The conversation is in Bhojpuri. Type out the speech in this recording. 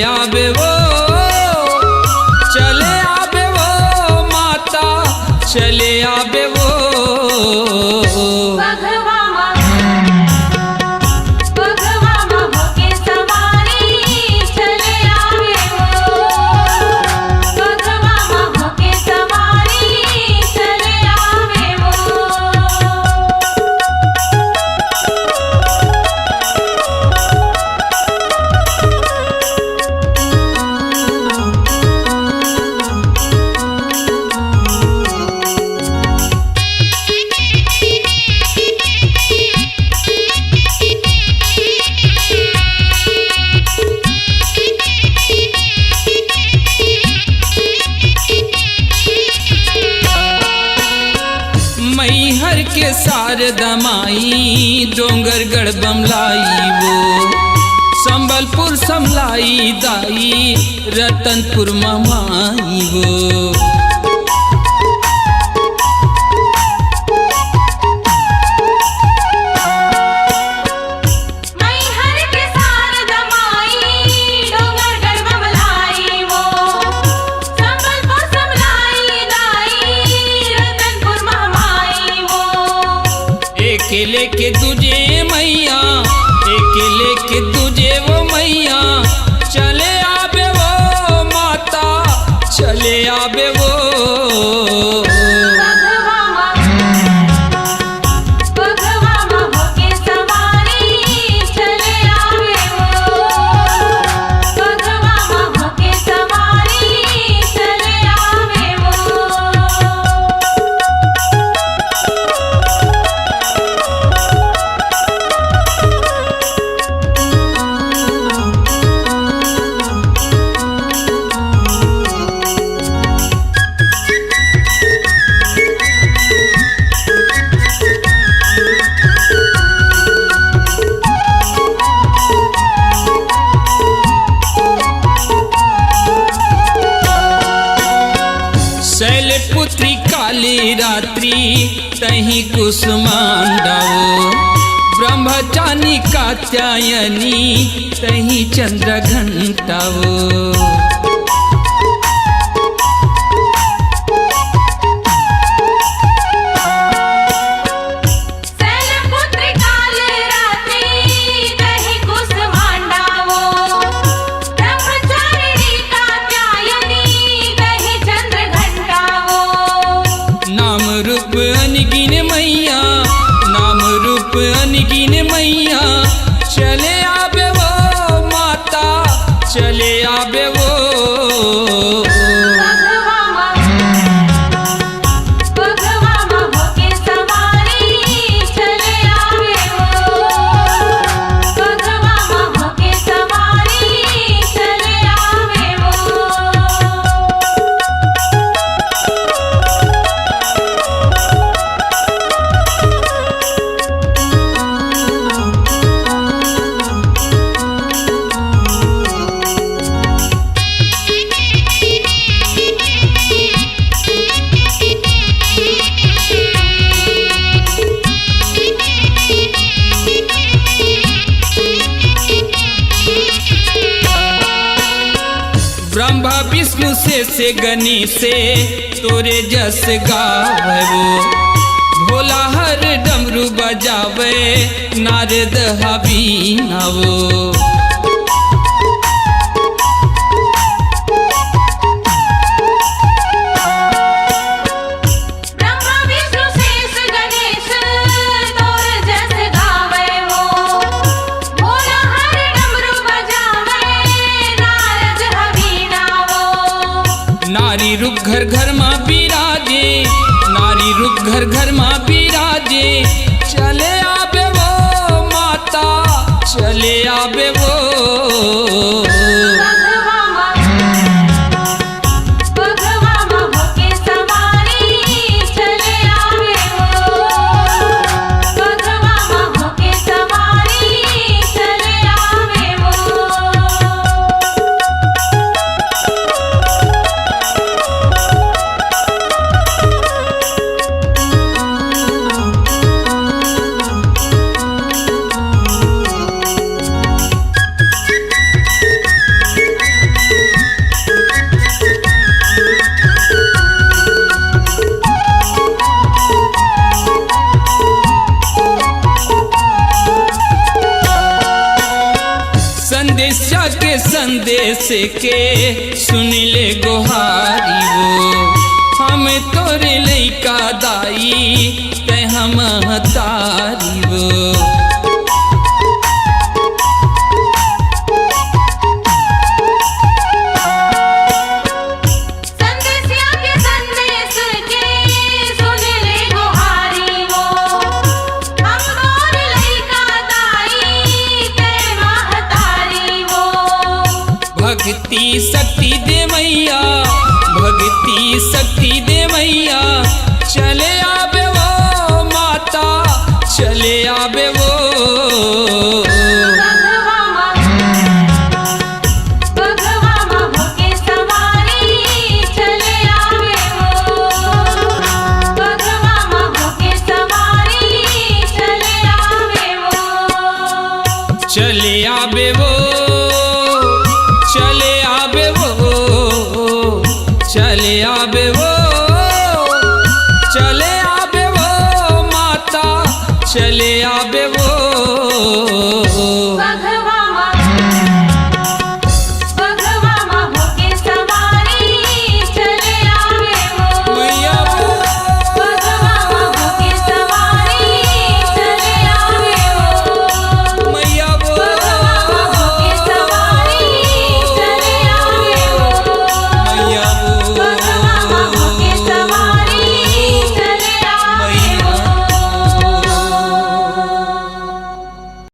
आवे वो, चले आवे वो माता, चले आवे वो। मैहर के शारदा माई, डोंगरगढ़ बमलाई वो, संबलपुर समलाई दाई, रतनपुर ममाई वो। अकेले के तुझे मैया, अकेले के तुझे वो मैया, चले आवे वो माता, चले आवे वो। शैलपुत्री काली रात्रि तही कुसुमांडा वो, ब्रह्मचारी कात्यायनी तही चंद्रघंटा वो। अनगिन मैया, नाम रूप अनगिन मैया, चले आवे वो माता, चले आवे वो। ब्रह्मा विष्णु से गणेश से तोरे जस गावे वो, भोला हर डमरू बजावे, नारद हबीना वो। नारी रूप घर घर माँ बिराजे, नारी रूप घर घर माँ बिराजे, चले आवे वो माता, चले आवे वो। संदेशा के संदेश के सुन ले गोहारी वो, हम तोरे लइका दाई ते हम तारी वो। भक्ति शक्ति दे मैया, भक्ति शक्ति दे मैया, चले आबे वो माता, चले आबे वो। चले आबे वो